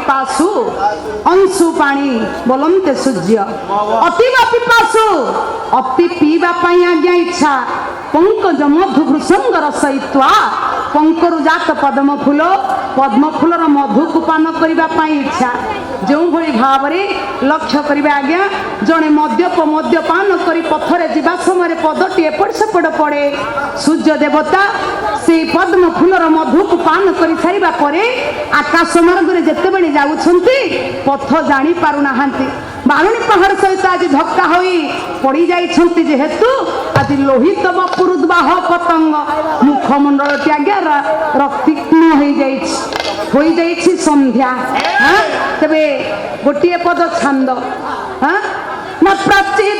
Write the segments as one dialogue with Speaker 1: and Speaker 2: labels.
Speaker 1: पिपासु अंशु पानी बोलते सूर्य अतीब पिपासु अति पीवा आज्ञा इच्छा पंकज मधु भृसंग रसयित्वा पंकरु जात पद्म फूलर मधु को पान करने इच्छा जो भली भाव लक्ष्य करेंगे आज्ञा जड़े मद्यपान कर पथरे जा समय पदटी एपट सेपट पड़े सूर्य देवता से पद्म फूलर मधु को पान कर सारा पर आकाश मार्ग में जिते जाऊँच पथ जानी पारना बारुणी पहाड़ सहित आज धक्का हो पड़ जाइछन्ति जेहेतु आज लोहित पुरुद्वाह पतंग मुखमंडल आज्ञा रक्तिक्न हो जाइछि संध्या तबे गोटे पद छंद न प्रति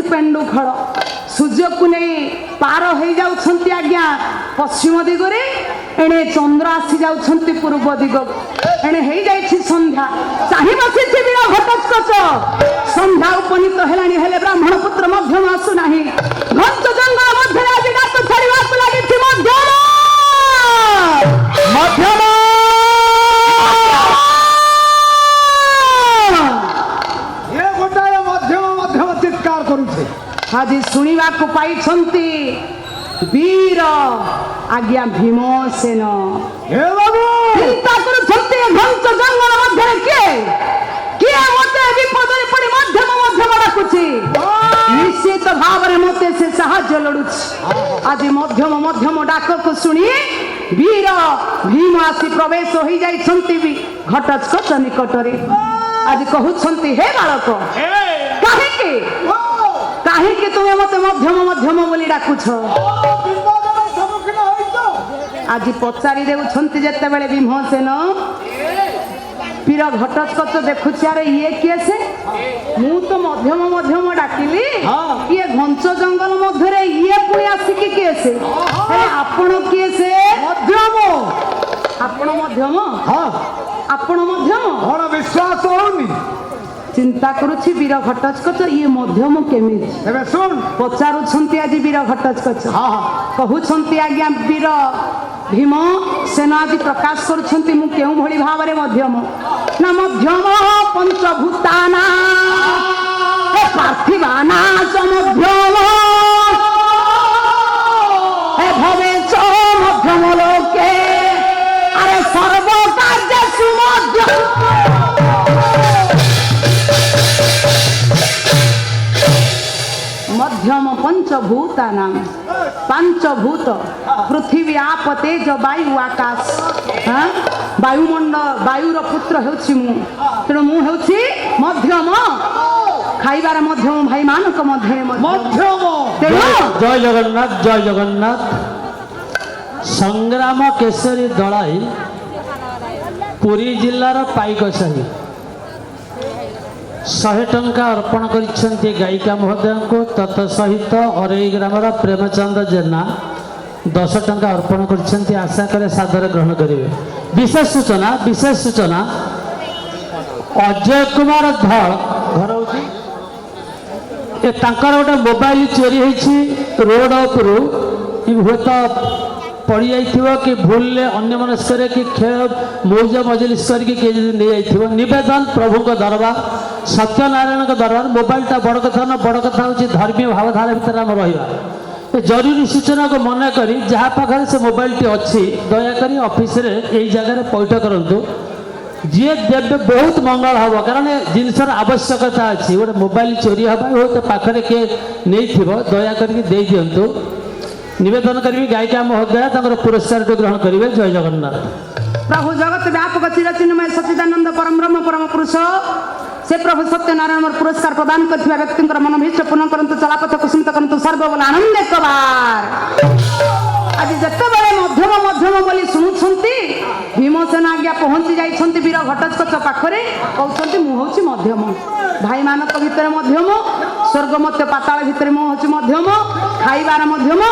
Speaker 1: पेंडु खड़ सूर्य को नहीं पार हो जाउछन्ति आज्ञा पश्चिम दिगरे एणे चंद्र आसी जाउछन्ति पूर्व दिग एणे हे जाइछि संध्या चाहि बसिछि बिना घटस्कच संध्या उपनीत हेलानी हेले ब्राह्मण पुत्र मध्यम आसु नाही घंच जंगल मध्य आज डाक छाड़िबाक लागिछि मध्यम मध्यम आज शुणा को पाई वीर आज्ञा भीमसेन चिंता घंच जंगल मध्य किए मते विपद पड़ी मध्यम मध्यम डाकुची निश्चित भाव में मते से साहाय्य लड़ुची आज मध्यम मध्यम डाक को शुणी वीर भीम आसी प्रवेश हो जाइछन्ति भी घटस्कच निकटरे आज कहउछन्ति हे बालक काहे तुम्हें मत मध्यम मध्यम बोली डाकुछ आज पचारि देउछन्ति जेते बेले भीमसेन पीर घटस्कच देखुछि अरे ये किए से मु तो मध्यम मध्यम डाकिली ये घंच जंगल मध्य ये पुणी आसिकी किए से आपण किए से मध्यम आपण मध्यम आपण मध्यम विश्वास होनी चिंता करुछि वीर घटस्कच ये मध्यम केमी पचारुछन्ति आज वीर घटस्कच कहउछन्ति आज्ञा वीर भीम सेना आज प्रकाश करुछन्ति मु केउ भली भाव रे मध्यम ना मध्यम पंचभूताना हे पार्थिवाना च मध्यम हे भवे च मध्यम लोके अरे सर्व कार्य सुमध्यम मध्यम पंचभूतानां पंचभूत पृथ्वी आप तेज वायु आकाश वायुमंडल वायुर पुत्र होछि मु तेणु मु होछि मध्यम खाइबार मध्यम भाई मानक मध्य मध्यम
Speaker 2: जय जगन्नाथ जय जगन्नाथ संग्राम केसरी दलाई पुरी जिल्लार पाइकसाही 100 टंका अर्पण करिसेंती गायिका महोदय को तत् सहित अरई ग्रामर प्रेमचंद जेना 10 टंका अर्पण करिसेंती आशा करे सादर ग्रहण करिवे। विशेष सूचना अजय कुमार धल घर होची ए तांकर गोटे मोबाइल चोरी होईछि रोड उपरु हुए तो पड़ जाइथिबो कि भूल अन्य मनस्क कि खेल मौज मजलिस करके नहीं जाइथिबो। निवेदन प्रभु को दरबार ସତ୍ୟନାରାୟଣଙ୍କ ଦରବାର ମୋବାଇଲଟା ବଡ଼ କଥା ନା ବଡ଼ କଥା ହେଉଛି ଧର୍ମୀୟ ଭାବଧାରା ଭିତରେ ଆମେ ରହିବା ଏ ଜରୁରୀ ସୂଚନାକୁ ମନେ କରି ଯାହା ପାଖରେ ସେ ମୋବାଇଲଟି ଅଛି ଦୟାକରି ଅଫିସରେ ଏଇ ଜାଗାରେ ପଇଠ କରନ୍ତୁ ଯିଏ ଦେବେ ବହୁତ ମଙ୍ଗଳ ହେବ କାରଣ ଏ ଜିନିଷର ଆବଶ୍ୟକତା ଅଛି ଗୋଟେ ମୋବାଇଲ ଚୋରି ହେବା ହୁଏତ ପାଖରେ କିଏ ନେଇଥିବ ଦୟାକରିକି ଦେଇଦିଅନ୍ତୁ ନିବେଦନ କରିବି ଗାୟିକା ମହୋଦୟା ତାଙ୍କର ପୁରସ୍କାରଟି ଗ୍ରହଣ କରିବେ ଜୟ ଜଗନ୍ନାଥ
Speaker 1: प्रभु जगत व्यापक चिरचिन्मय सच्चिदानंद परम ब्रह्म परम पुरुष से प्रभु सत्यनारायण पुरस्कार प्रदान करथिबा व्यक्ति मनोभीष्ट पूर्ण करंतु चलापथ कुसुमित करंतु सर्वबल आनंद कबार आज जतबेले मध्यम मध्यम बोली शुणुछंती भीमसेन आज्ञा पहुंची जाइछंती वीर घटस्कच पाखरे कहउछंती मु होछि मध्यम भाई मानक भितर मध्यम स्वर्ग मत्य पाताल भितर मु होछि मध्यम खाइबार मध्यम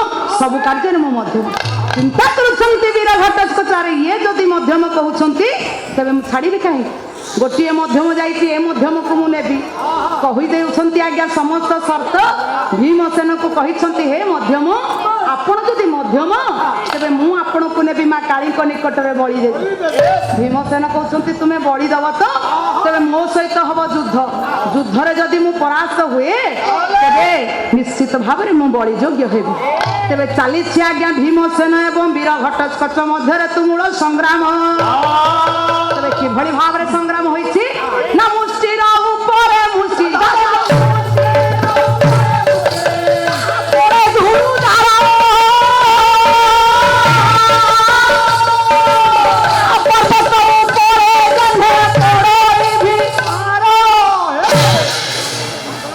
Speaker 1: सब कार्य मु मध्यम चिंता करुछंती वीर घटस्कचारे ये जदि मध्यम कहउछंती तबे मु छाड़ी कहीं गोटे मध्यम जाइए ए मध्यम को मुझे कहीदे आज्ञा समस्त शर्त भीमसेन को कही हे मध्यम आपण जदि मध्यम तेरे मुझे को नेबी माँ काली निकट में बड़ी देवी भीमसेन कहते तुम्हें बड़ी दब तो तेरे मो सहित हम युद्ध युद्धरे जदि मु परास्त हुए तेरे निश्चित भाव में मुझे बड़ी योग्य हेबी तेरे चली आज्ञा भीमसेन एवं वीर घटस्कच मध्य तुमूल संग्राम तेरे किभली भाव में संग्राम होइछि ना मुष्टिर ऊपर मुष्टि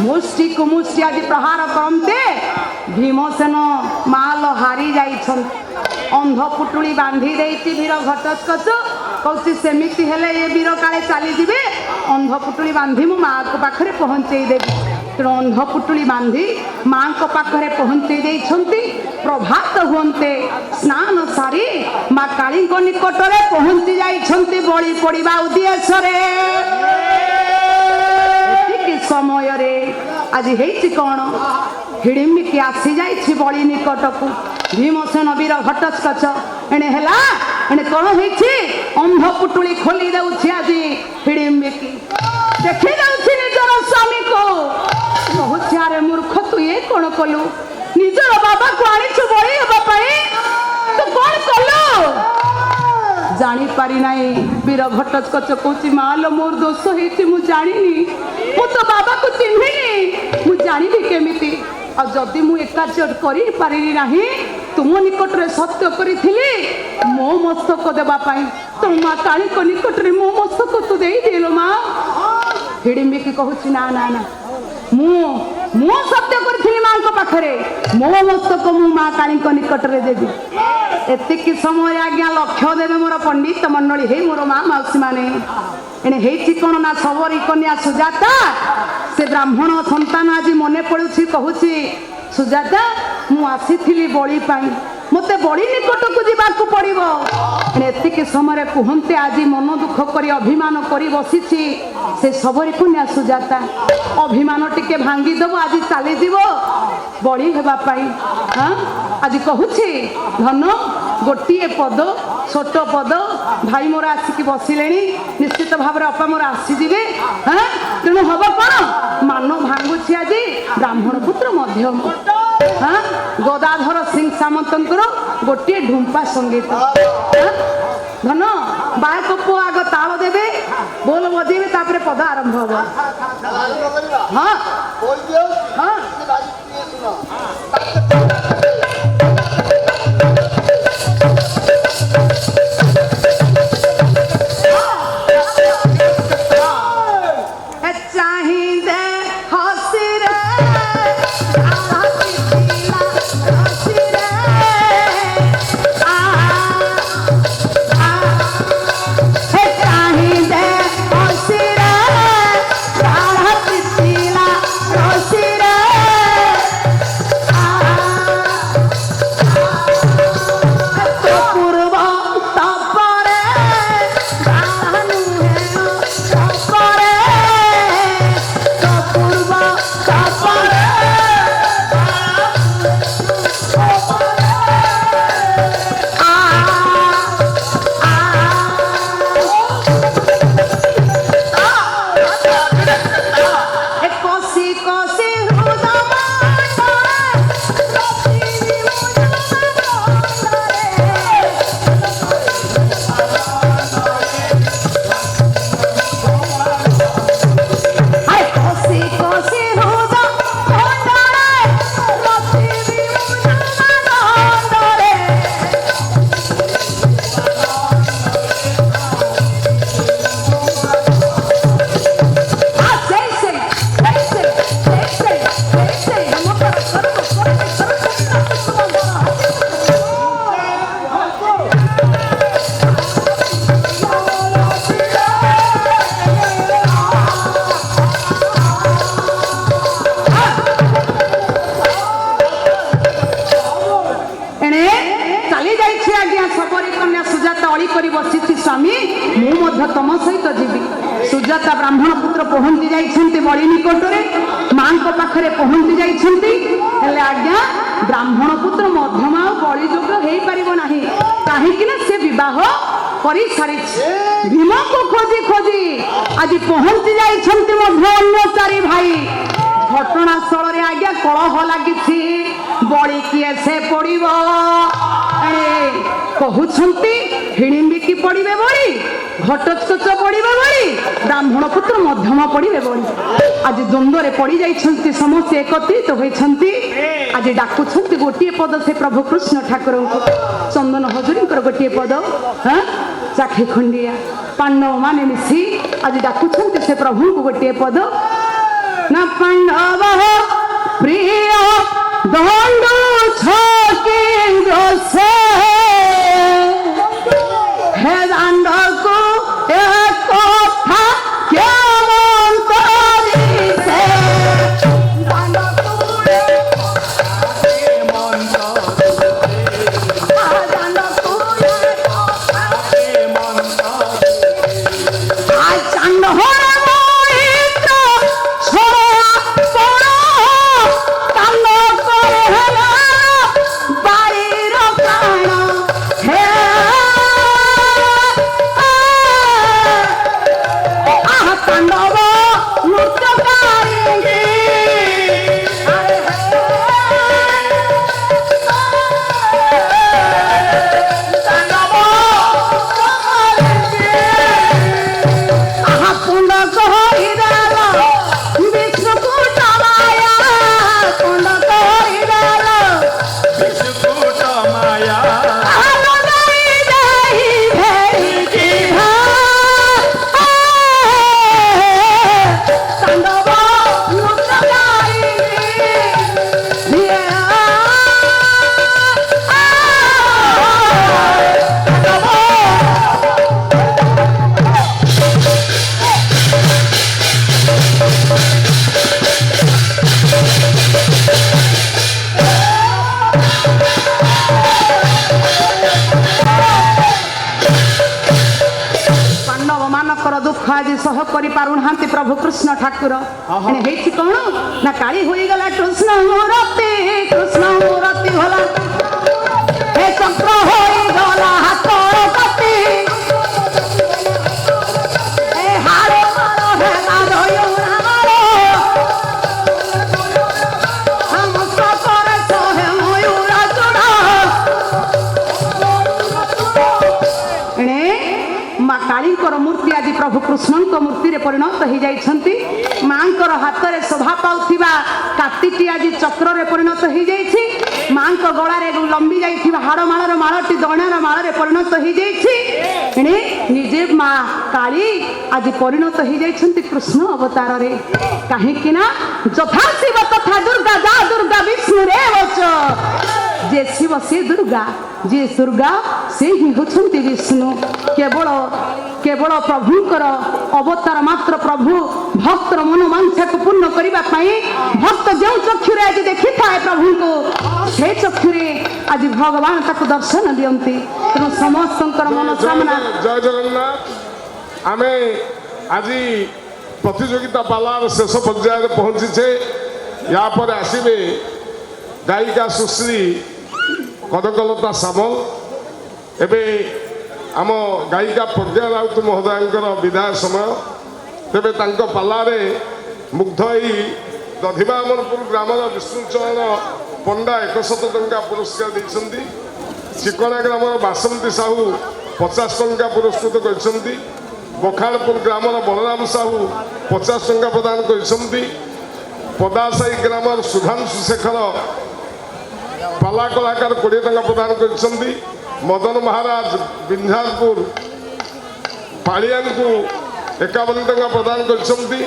Speaker 1: मुष्टि को मुष्टि आज प्रहार करते भीमसेन माल हारी जाइछन अंध पुटुली बांधी देती वीर घटस्कच कौची सेमिति हेले ये वीर काले चली जीवे अंध पुटुली बांधी मु माँ को पाखरे पहुंचे देवी तेणु अंध पुटुली बांधी माँ को पाखरे पहुंचे देइछंती प्रभात हुंते स्नान सारी माँ काली निकट में पहुंची जाइछंती बड़ी पड़िबा उद्देश्य रे समय रे आज हेछि कोन हिड़िमिकी आसी जाइछि बड़ी निकट को भीमसेन वीर घटस्कच एने हेला एने कोन हेछि अंध पुटुली खोली दउछि आज हिड़िमिकी देखि दउछि निजर स्वामी को कहूछि अरे मूर्ख तू ये कोन कलु निजर बाबा को आनिछु बड़ी हेबा पई तू कोन कलु जानी पारी नाही वीर घटस्कच कहूछि मालो मोर दोष हेछि मु जानिनी मु तो बाबा को चिन्हिनी मु जानिबी केमिति आ जदि मु एकार्य करि पारि नाही तुम निकट रे सत्य करिथिली मो मस्तक देबा पाई तो माँ काली को निकट रे मो मस्तक तू देई देलो माँ हिड़िम्बिकी कहूछि ना ना ना मु सत्य करिथिली माँ को पाखरे मो मस्तक मु माँ काली को निकट रे देबी एतिकी समय आज्ञा लक्ष्य देवे मोर पंडित मंडली हे मोर माँ मौसी माने एने हेछि कोन ना सबरी कन्या सुजाता से ब्राह्मण संतान आज मने पड़ुछि कहूछि सुजाता मु आसीथिली बड़ी पाई मते बड़ी निकट को जीवा को पड़िबो एतिके समय कहते आज मन दुख करी अभिमान करी बसिछि से सबरी कन्या सुजाता अभिमान टिके भांगी दबो आज चली जीवो बड़ी हेबा पाई हां आज कहूछि धन गोटिए पद छोट पद भाई मोर आसिक बसिलेनी निश्चित भाव में अपा मोर आसीजे हाँ तेणु हम कौन मान भांगुची आज ब्राह्मण पुत्र मध्यम हाँ गदाधर सिंह सामंत गोटे ढुंपा संगीत धन बायक पु आग ताल देवे बोल बजेबे तापरे पद आरंभ हम हाँ हाँ ସ୍ୱାମୀ ମୁଁ ମଧ୍ୟ ତମ ସହିତ ଯିବି। ସୁଜାତା ବ୍ରାହ୍ମଣ ପୁତ୍ର ପହଞ୍ଚି ଯାଇଛନ୍ତି ବଳି ନିକଟରେ, ମାଙ୍କ ପାଖରେ ପହଞ୍ଚି ଯାଇଛନ୍ତି। ହେଲେ ଆଜ୍ଞା ବ୍ରାହ୍ମଣ ପୁତ୍ର ମଧ୍ୟମ ଆଉ ବଳି ଯୋଗ୍ୟ ହେଇପାରିବ ନାହିଁ, କାହିଁକି ନା ସେ ବିବାହ କରିସାରିଛି। ଭୀମକୁ ଖୋଜି ଖୋଜି ଆଜି ପହଞ୍ଚି ଯାଇଛନ୍ତି ମଧ୍ୟ ଅନ୍ୟ ଚାରି ଭାଇ। ଘଟଣାସ୍ଥଳରେ ଆଜ୍ଞା କଳହ ଲାଗିଛି, ବଳି କିଏ ସେ ପଡ଼ିବ। କହୁଛନ୍ତି ହିଡ଼ିମ୍ବିକି ପଡ଼ିବେ ବଳି, ଘଟୋତ୍କଚ ପଡ଼ିବେ ବଳି, ବ୍ରାହ୍ମଣ ପୁତ୍ର ମଧ୍ୟମ ପଡ଼ିବେ ବଳି। ଆଜି ଦ୍ୱନ୍ଦ୍ୱରେ ପଡ଼ି ଯାଇଛନ୍ତି, ସମସ୍ତେ ଏକତ୍ରିତ ହୋଇଛନ୍ତି। ଆଜି ଡାକୁଛନ୍ତି ଗୋଟିଏ ପଦ ସେ ପ୍ରଭୁ କୃଷ୍ଣ ଠାକୁରଙ୍କୁ, ଚନ୍ଦନ ହଜୁରୀଙ୍କର ଗୋଟିଏ ପଦ, ଚାଖି ଖଣ୍ଡିଆ ପାଣ୍ଡବ ମାନେ ମିଶି ଆଜି ଡାକୁଛନ୍ତି ସେ ପ୍ରଭୁଙ୍କୁ ଗୋଟିଏ ପଦ, ନା ପାଣ୍ଡବ ପ୍ରିୟ ଦଣ୍ଡ ଛକି ରୋଷେ হে দাণ্ডকু এ কথা কেমন করিছে দাণ্ডকু এ কথা কেমন করিছে দাণ্ডকু এ কথা কেমন করিছে আজ চান্দ হরা মহিত্র ছোড়া পড় কান্দ করে হেলা বাড়ির প্রাণ হে পাণ্ডব নৃত্যকারী আহা কুণ্ড কহিদেল বিষ্ণুকূট মায়া, কুণ্ড কহিদেল বিষ্ণুকূট মায়া দুঃখ আজ সহ করে পারুনাহান্তি প্রভু কৃষ্ণ ঠাকুর। হয়েছি কোণ না কালী হয়ে গলা কৃষ্ণ মূরতি, কৃষ্ণ মূরতি হলা হে চক্র হয়ে গলা হাত কতি এ হাড় মার হে গাধয় রামার সমস্ত করে সহে ময়ূরা চূড়া। মা কালীଙ୍କର ମୂର୍ତ୍ତି ଆଜି ପ୍ରଭୁ କୃଷ୍ଣଙ୍କ ମୂର୍ତ୍ତିରେ ପରିଣତ ହେଇଯାଇଛନ୍ତି। ମାଙ୍କର ହାତରେ ଶୋଭା ପାଉଥିବା କାତିଟି ଆଜି ଚକ୍ରରେ ପରିଣତ ହେଇଯାଇଛି। ମାଙ୍କ ଗଳାରେ ଲମ୍ବି ଯାଇଥିବା ହାଡ଼ମାଳର ମାଳଟି ଦଣାର ମାଳରେ ପରିଣତ ହେଇଯାଇଛି। ନିଜେ ମା କାଳୀ ଆଜି ପରିଣତ ହେଇଯାଇଛନ୍ତି କୃଷ୍ଣ ଅବତାରରେ। କାହିଁକି ନା ଯଥା ଶିବ ତଥା ଦୁର୍ଗା, ଯା ଦୁର୍ଗା ବିଷ୍ଣୁରେ ବଚ। ଯେ ଶିବ ସେ ଦୁର୍ଗା, ଯେ ଦୁର୍ଗା ସେ ହିଁ ହେଉଛନ୍ତି ବିଷ୍ଣୁ। କେବଳ ପ୍ରଭୁଙ୍କର ଅବତାର ମାତ୍ର। ପ୍ରଭୁ ଭକ୍ତର ମନୋବାଞ୍ଛାକୁ ପୂର୍ଣ୍ଣ କରିବା ପାଇଁ ଭକ୍ତ ଯେଉଁ ଚକ୍ଷୁରେ ଆଜି ଦେଖିଥାଏ ପ୍ରଭୁଙ୍କୁ, ସେ ଚକ୍ଷୁରେ ଆଜି ଭଗବାନ ତାକୁ ଦର୍ଶନ ଦିଅନ୍ତି। ତେଣୁ ସମସ୍ତଙ୍କର ମନୋକାମନା।
Speaker 3: ଜୟ ଜଗନ୍ନାଥ। ଆମେ ଆଜି ପ୍ରତିଯୋଗିତା ପାଲାର ଶେଷ ପର୍ଯ୍ୟାୟରେ ପହଞ୍ଚିଛେ। ୟା ପରେ ଆସିବେ ଗାୟିକା ସୁଶ୍ରୀ କନକଲତା ସାମଲ। ଏବେ ଆମ ଗାୟିକା ପ୍ରଜ୍ଞା ରାଉତ ମହୋଦୟଙ୍କର ବିଦାୟ ସମୟ। ତେବେ ତାଙ୍କ ପାଲାରେ ମୁଗ୍ଧ ହୋଇ ଦଧିବାମନପୁର ଗ୍ରାମର ବିଷ୍ଣୁଚରଣ ପଣ୍ଡା 100 ଟଙ୍କା ପୁରସ୍କାର ଦେଇଛନ୍ତି। ଚିକଣା ଗ୍ରାମର ବାସନ୍ତୀ ସାହୁ 50 ଟଙ୍କା ପୁରସ୍କୃତ କରିଛନ୍ତି। ବଖାଳପୁର ଗ୍ରାମର ବଳରାମ ସାହୁ 50 ଟଙ୍କା ପ୍ରଦାନ କରିଛନ୍ତି। ପଦାସାହି ଗ୍ରାମର ସୁଧାଂଶୁ ଶେଖର ପାଲା କଳାକାର 20 ଟଙ୍କା ପ୍ରଦାନ କରିଛନ୍ତି। ମଦନ ମହାରାଜ ବିଞ୍ଝାରପୁର ପାଳିଆଙ୍କୁ 51 ଟଙ୍କା ପ୍ରଦାନ କରିଛନ୍ତି।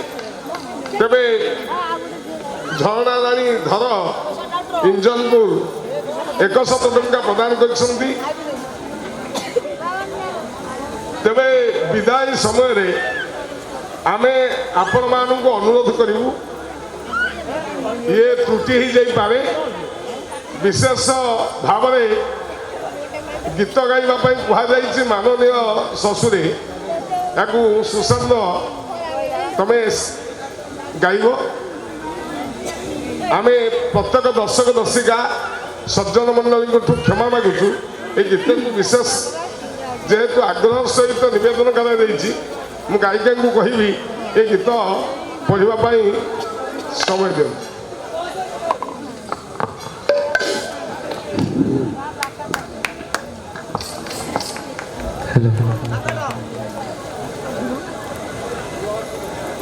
Speaker 3: ତେବେ ଝରଣା ରାଣୀ ଧର ଇଞ୍ଜନପୁର 100 ଟଙ୍କା ପ୍ରଦାନ କରିଛନ୍ତି। ତେବେ ବିଦାୟ ସମୟରେ ଆମେ ଆପଣମାନଙ୍କୁ ଅନୁରୋଧ କରିବୁ, ଇଏ ତ୍ରୁଟି ହେଇଯାଇପାରେ, ବିଶେଷ ଭାବରେ गीत गाइबा कहुई माननीय शशुरी या सुशांत तमें गाइब आम प्रत्येक दर्शक दर्शिका सज्जन मंडल क्षमा मागुचु ये गीत को विशेष जेहेतु आग्रह सहित नवेदन कर गायिका को कहबी ये गीत पढ़ाई समय दियो।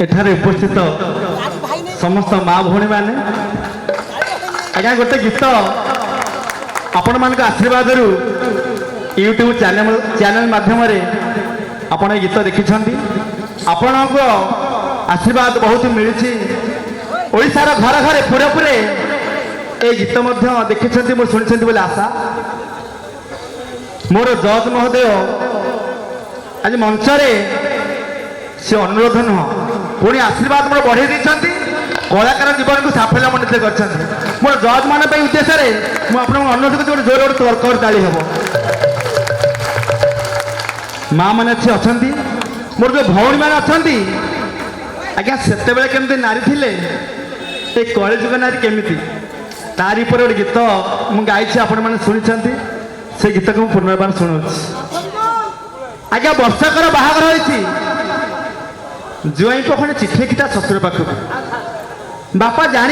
Speaker 4: एठारे उपस्थित समस्त माँ भौणी मैंने आज्ञा गोटे गीत आपण मान आशीर्वाद यूट्यूब चैनल माध्यम आपण गीत देखी आपण आशीर्वाद बहुत मिली ओडार घर घर पुरे पुरे ये गीत देखी शुणी बोले आशा मोर जज महोदय आज मंचरे से अनुरोध नुह पुणी आशीर्वाद मोर बढ़े कलाकार जीवन को साफल्य मंडित कर मोर जज मान उद्देश्य मुझे अनुरोध कर जोर तर्क ताली हम माँ मैंने अच्छा मोर जो भौणी मैंने अच्छा आज्ञा से केमती नारी थिले ये कलिजुग नारी केमी तारी पर गोटे गीत मुझे गाई आपण मैंने शुणी से गीत को पुनर्बार शुणु आज्ञा वर्षकर बाहागर होती जुआई खंडे चिठी लिखिता शशुर पाखक बापा जान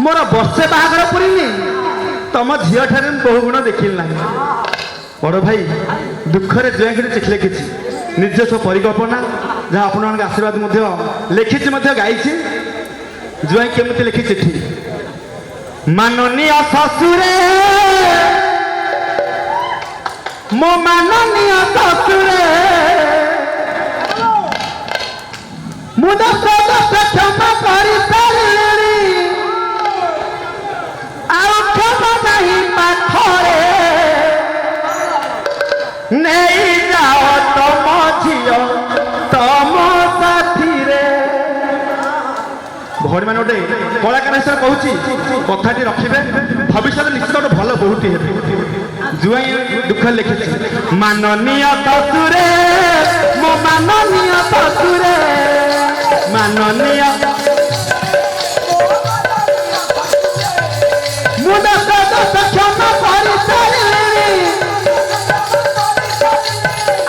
Speaker 4: मोर वर्षे बाहागर पुरीनी तुम झील ठारे बहु गुण देखिल ना बड़ भाई दुखरे जुआई चिठी लिखी ନିଜସ୍ୱ ପରିକଳ୍ପନା ଯାହା ଆପଣମାନଙ୍କ ଆଶୀର୍ବାଦ ମଧ୍ୟ ଲେଖିଛି ମଧ୍ୟ ଗାଇଛି ଜୁଆଇ କେମିତି ଲେଖି ଚିଠି ମାନନୀୟ ଶ୍ୱଶୁରେ ମୋ ମାନନୀୟ ଶ୍ୱଶୁରେ ମୁଁ ଦୋଷ କ୍ଷମା କରିପାରିଲିଣି ଆଉ କ୍ଷମା ନାହିଁ ପାଖରେ ନେଇ ଯାଅ ତମ ଝିଅ ତମ ସାଥିରେ ଭଉଣୀ ମାନେ ଗୋଟେ କଳାକାର ହିସାବରେ କହୁଛି କଥାଟି ରଖିବେ ଭବିଷ୍ୟତରେ ନିଶ୍ଚିତ ଗୋଟେ ଭଲ ବୋହୂଟି ହେବେ ଜୁଆଇ ଦୁଃଖ ଲେଖିଛି ମାନନୀୟ ଶ୍ୱଶୁରେ ମୋ ମାନନୀୟ ଶ୍ୱଶୁରେ ମାନନୀୟ ମୁଁ ଦୋଷ କ୍ଷମା କରିସାରିଲିଣି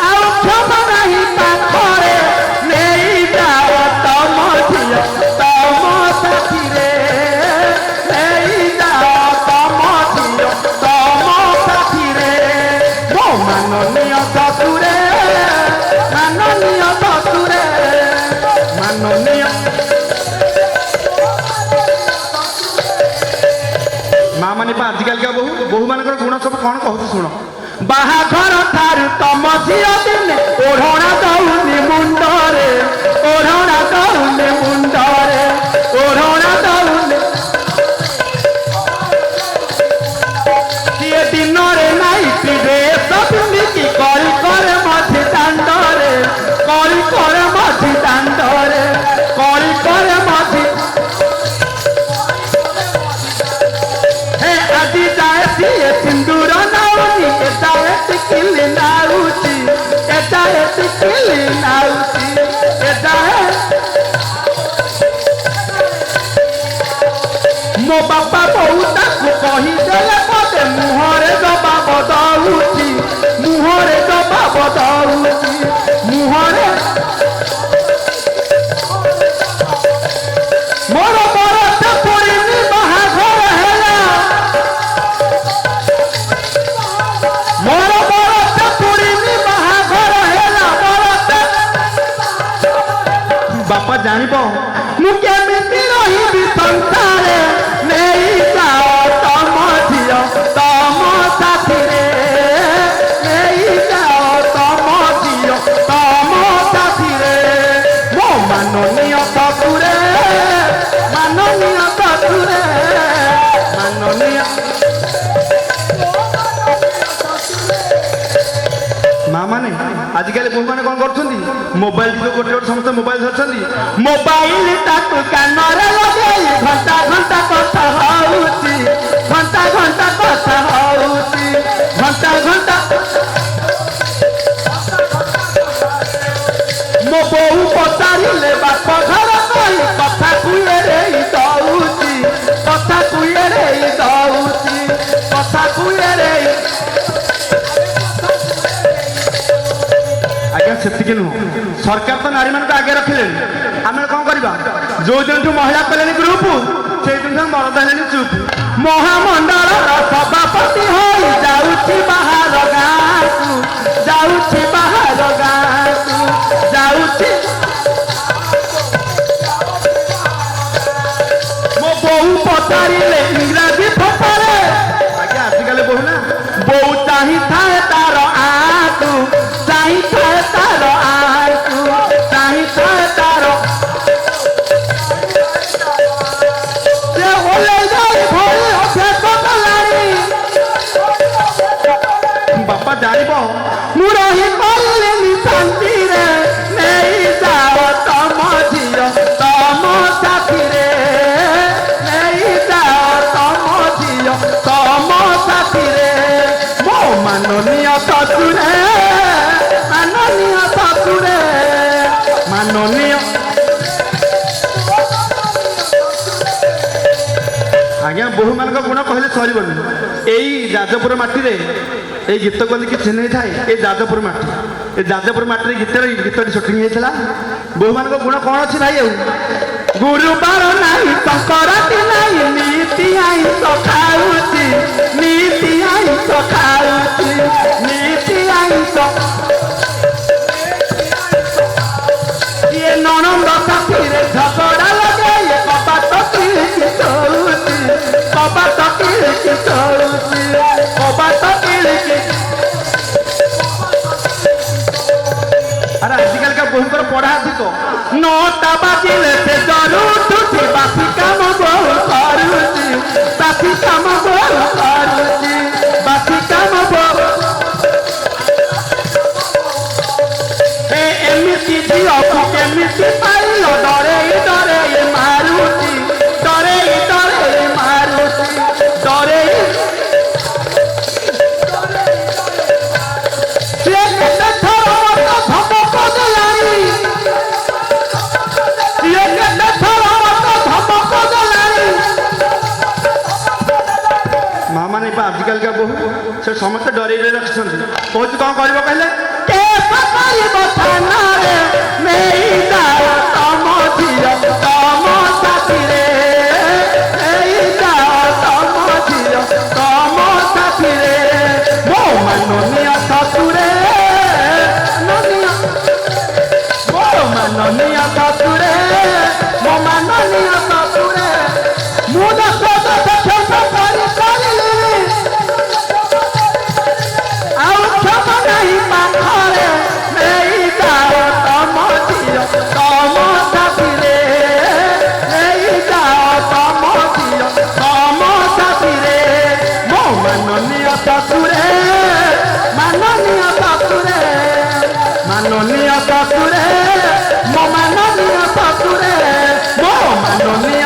Speaker 4: ଆଉ କ୍ଷମା ନାହିଁ ପାଖରେ ନେଇ ଯାଅ ତମ ଝିଅ ତମ ସାଥିରେ ନେଇ ଯାଅ ତମ ଝିଅ ତମ ସାଥିରେ ମୋ ମାନନୀୟ ଶ୍ୱଶୁରେ ମାନନୀୟ ଶ୍ୱଶୁରେ ମାନନୀୟ माँ माने आजिकल बहु मान गुण सब कौन कहूँ शुण बाहाघर ठार तम झील दिने ओढ़णा दौनी मुंडरे ओढ़णा दौनी मुंडरे ओढ़णा दौनी किए दिन नाई ड्रेस पिंधिकी करी करे मझी दांडरे करी करे मझी दांडरे करी करे मझी आदि जाए सिए सिंदूर नाउनी एटाए टिकिली नाउची एटाए टिकिली नाउची एटाए मो बापा बहु ताकू कही देले पदे मुहरे जवाब दउची मुहरे जवाब दउची मुहरे मोर बरत पुरीनी बाहाघर हेला मोर बरत पुरीनी बाहाघर हेला बरत बापा जानिब मु केमिति रहिबी संसारे नेई जाओ तम झियो तम साथिरे नेई जाओ तम झियो तम साथिरे मो ମାନନୀୟ ଶ୍ୱଶୁରେ ମାନନୀୟ ଶ୍ୱଶୁରେ ମାନନୀୟ माँ माने आजिकल बहु मैंने कौन कर मोबाइल जो गोटे गोटे समस्त मोबाइल धरती मोबाइल ताकू कानरे लगे घंटा घंटा कथा हूँ घंटा घंटा कथा हूँ घंटा घंटा घंटा मो बोऊ पचारिले बाप घर कही कथा कुएरे दौची कथा कुएरे दौची कथा कुएरे आज्ञा सेतिक नुह सरकार तो नारी मान आगे रखिले आम कौन करवा जो दिन महिला कले ग्रुप से दिन मरद है चुप महामंडल सभापति हो जाऊँगी बाहर गाँ जाऊँगी बाहर गाँ जाऊँगी मो बोऊ पचारिले इंग्राजी फटारे आज्ञा आजिकल बोहू ना बोऊ चाही थाए तार आकू चाही थाए तार आकू चाही थाए तार से ओले जाई भई अभ्यास कलानी बापा जानिब मु रही पाइलेनी शांति रे नहीं जाओ तम झियो तम साथी रे नहीं जाओ तम झियो तम साथी रे मो माननीय ससुरे माननीय ससुरे माननीय आज्ञा बोहू मान गुण कहले सर यही जाजपुर माटी रे ये गीत को कि चिन्ह थाए ये जाजपुर माटी ये जाजपुर माटी गीत सुटिंग होता बोहू मान गुण कौन अच्छी भाई गुरुबार नहीं संकराती नहीं नीति आई सखाऊची नीति आई सखाऊची नीति आई ये ननंद साथी रे झगड़ा लगे ये कपाट किलकी चलुची कपाट किलकी चलुची कपाट किलकी अरे आजकल का बहुत पढ़ा अधिक नौटा बाजिले से जरूर उठी बाकी काम बहु करुची बाकी काम बहु करुची बाकी काम बहु एमती झील को केमिति पाइल डरे डरे मारुची डरे डरे मारुची डरे माने आजकल का बहु से समस्त डरे रखी बहुत कौन कर कहले माननीय ससुरे माननीय ससुरे मो माननीय ससुरे मुझे नहीं पाखरे नहीं जाओ तम झियो तम साथी रे नहीं जाओ तम झियो तम साथी रे मो माननीय ससुरे माननीय ससुरे माननीय ससुरे मो माननीय ससुरे मो माननीय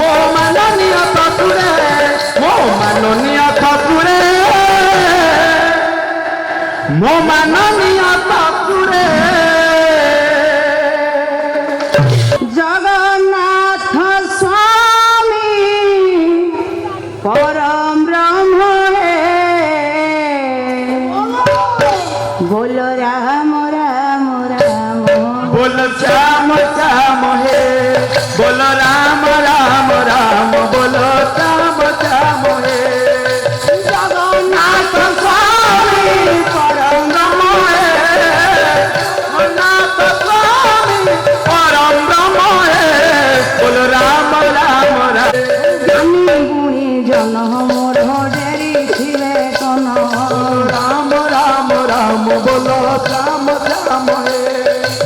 Speaker 4: मो माननीय ससुरे मो माननीय ससुरे मो माननीय ससुरे
Speaker 1: जगन्नाथ स्वामी परम ब्रह्म है बोल राम राम राम
Speaker 4: बोल श्याम श्याम हे बोल राम राम राम बोल श्याम श्याम हे
Speaker 1: जगन्नाथ स्वामी परम ब्रह्म है
Speaker 4: जगन्नाथ स्वामी परम ब्रह्म हे बोल राम राम राम
Speaker 1: ज्ञानी गुणी जन मोर डेरी छिले कन
Speaker 4: राम राम राम बोल श्याम श्याम हे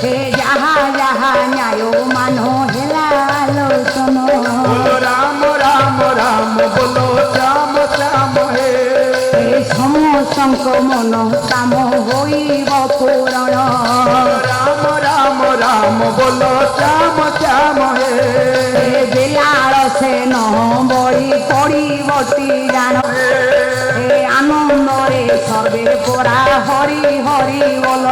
Speaker 1: हे जहाँ जहाँ न्याय मानो हेला लोचन
Speaker 4: बोल राम राम राम बोल श्याम श्याम हे
Speaker 1: समस्त मन काम होइब पूरण
Speaker 4: राम राम राम बोलो श्याम श्याम हे
Speaker 1: बेलाल से न बड़ी पड़ी बती जान आनंद পরা হরি হরি বল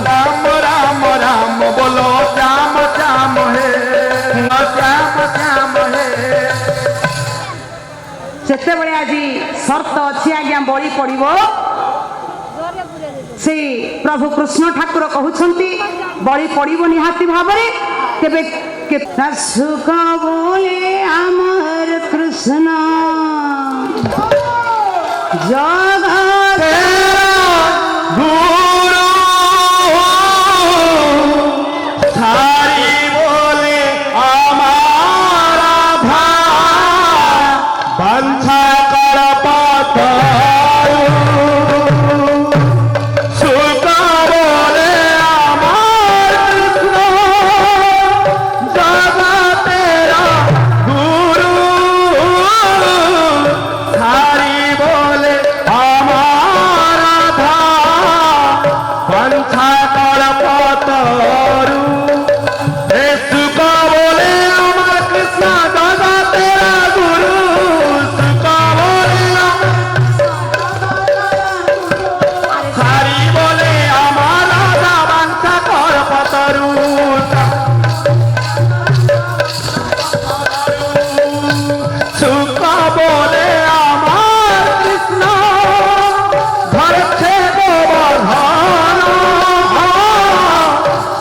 Speaker 4: রাম রাম রাম বলো শ্যাম শ্যাম হে শ্যাম শ্যাম হে।
Speaker 1: ସେତେବେଳେ ଆଜି ସର୍ତ୍ତ ଅଛି ଆଜ୍ଞା ବଳି ପଡ଼ିବ ସେଇ ପ୍ରଭୁ କୃଷ୍ଣ ଠାକୁର କହୁଛନ୍ତି ବଳି ପଡ଼ିବ ନିହାତି ଭାବରେ ତେବେ ସୁଖ ବୋଲେ ଆମର କୃଷ୍ଣ ଜଗତ
Speaker 4: গুরু ছাড়ি বলে আমার বাঞ্ছা কর পথ সুখ বলে আমার কৃষ্ণ জগতের গুরু ছাড়ি বলে আমার বাঞ্ছা কর পথরু সুখ বলে আমার কৃষ্ণ জগতের গুরু সুখ বলে ছাড়ি বলে আমার রাজা বাঞ্ছা কর পথরু সুখ বলে আমার কৃষ্ণ ধরছে গোবর্ধন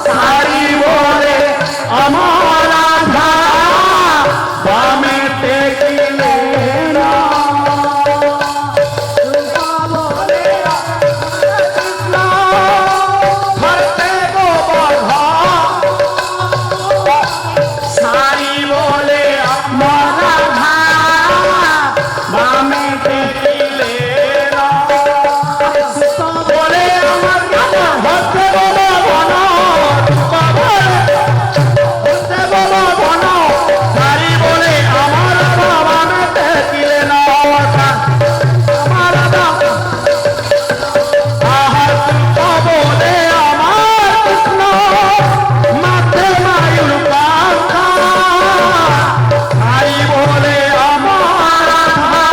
Speaker 4: সারি বলে আমার রাধা বামে টেকিলে না। সুখ বলে কৃষ্ণ ধরছে গোবর্ধন সারি বলে আমার রাধা বামে টেকিলে না। সুখ বলে আমার রাধা হচ্ছে গোবর্ধন সুখ বলে হচ্ছে গোবর্ধন সারি বলে আমার রাধা বামে টেকিলে না। আমার রাধা আহার সুখ বলে আমার কৃষ্ণ মাথে মায়ুর পাখা সারি বলে আমার রাধা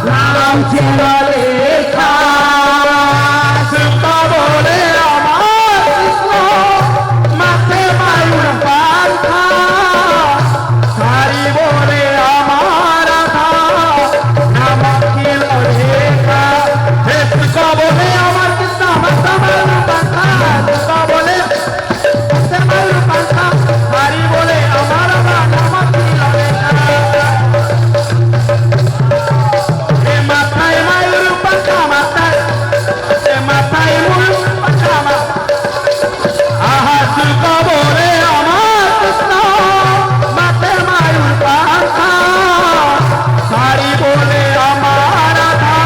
Speaker 4: নাম ছিল লেখা। সুখ বলে আমার কৃষ্ণ মাথে মায়ুর পাখা সারি বলে আমার রাধা নাম ছিল লেখা। হে সুখ বলে আমার কৃষ্ণ মাথে মায়ুর পাখা সুখ বলে মাথে মায়ুর পাখা সারি বলে আমার রাধা নাম ছিল লেখা। এ মাথায় মায়ুর পাখা মাথায় এ মাথায় ময়ূর পাখা আহা সুখ বলে আমার কৃষ্ণ মাথে মায়ুর পাখা সারি বলে আমার রাধা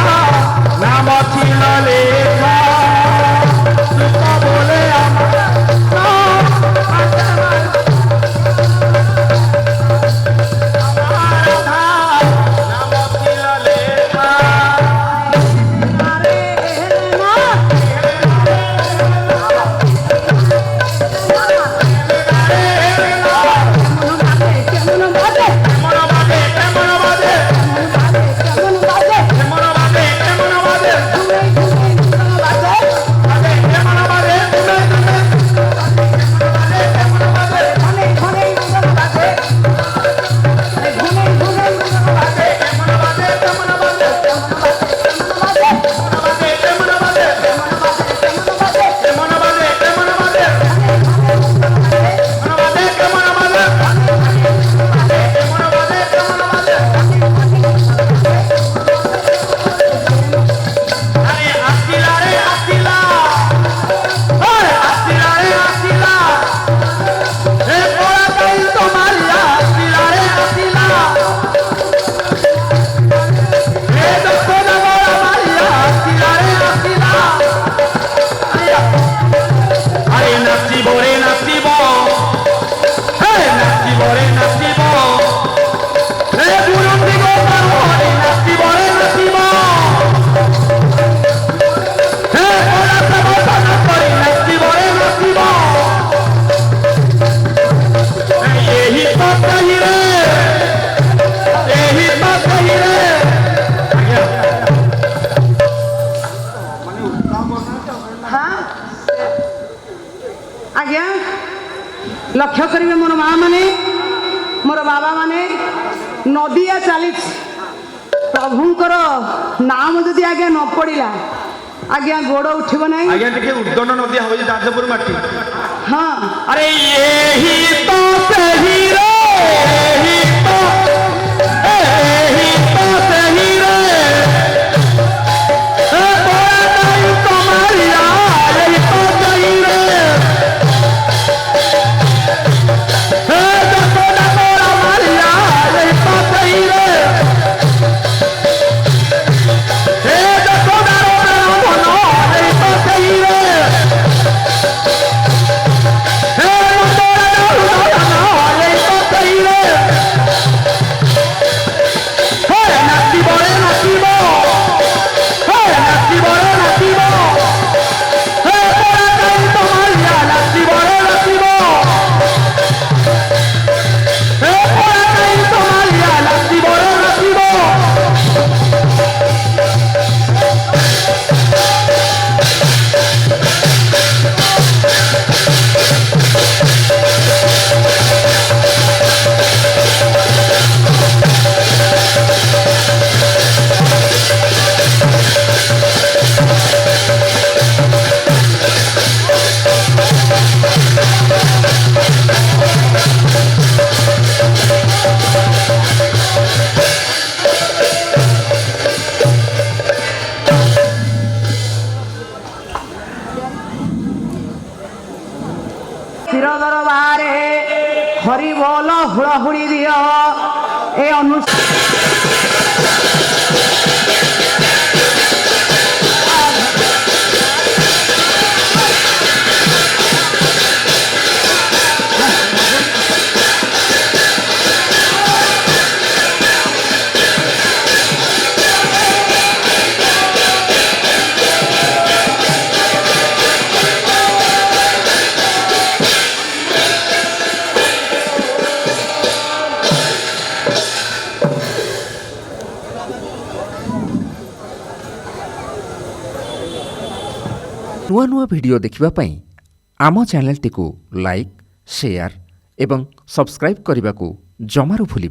Speaker 4: নাম ছিল লেখা। সুখ বলে আমার কৃষ্ণ মাথে মায়ুর আমার রাধা নাম ছিল লেখা। কেমন বাজে কেমন বাজে কেমন বাজে কেমন বাজে কেমন বাজে বাজে কেমন বাজে আরে আসিলা রে আসিলা ওরে আসিলা রে আসিলা হে পোড়া কাই তোমারিয়া আসিলা রে আসিলা হে দক্ষিণ বড় মারিয়া আসিলা রে আসিলা আরে নাচিব রে নাচিব হে নাচিব রে নাচিব হে বুলন্দি গোপাল রে নাচিব রে নাচিব হে পোড়া সবতন করে নাচিব রে নাচিব यही तो कही रे यही तो कही रे
Speaker 1: ଆଜ୍ଞା ଲକ୍ଷ୍ୟ କରିବେ ମୋର ମା ମାନେ ମୋର ବାବା ମାନେ ନଦିଆ ଚାଲିଛି ପ୍ରଭୁଙ୍କର ନାମ ଯଦି ଆଜ୍ଞା ନ ପଡ଼ିଲା ଆଜ୍ଞା ଗୋଡ଼ ଉଠିବ ନାହିଁ।
Speaker 4: ଆଜ୍ଞା ଟିକେ ଉଦ୍ଦଣ୍ଡ ନଦୀ ହଉଛି ଯାଜପୁର ମାଟି।
Speaker 1: ହଁ
Speaker 4: अरे यही तो सही रे, यही तो सही रे, ए बोला नहीं तुम्हारिया, यही तो सही रे, ए जसोदा बोला मारिया, यही तो सही रे, ए जसोदा बोला मनो, यही तो सही रे।
Speaker 1: ଦରବାରେ ହରି ବୋଲ ହୁଳହୁଳି ଦିଅ ଏ
Speaker 5: ନୂଆ ନୂଆ ଭିଡ଼ିଓ ଦେଖିବା ପାଇଁ ଆମ ଚ୍ୟାନେଲଟିକୁ ଲାଇକ୍, ସେୟାର ଏବଂ ସବସ୍କ୍ରାଇବ୍ କରିବାକୁ ଜମାରୁ ଭୁଲିବେ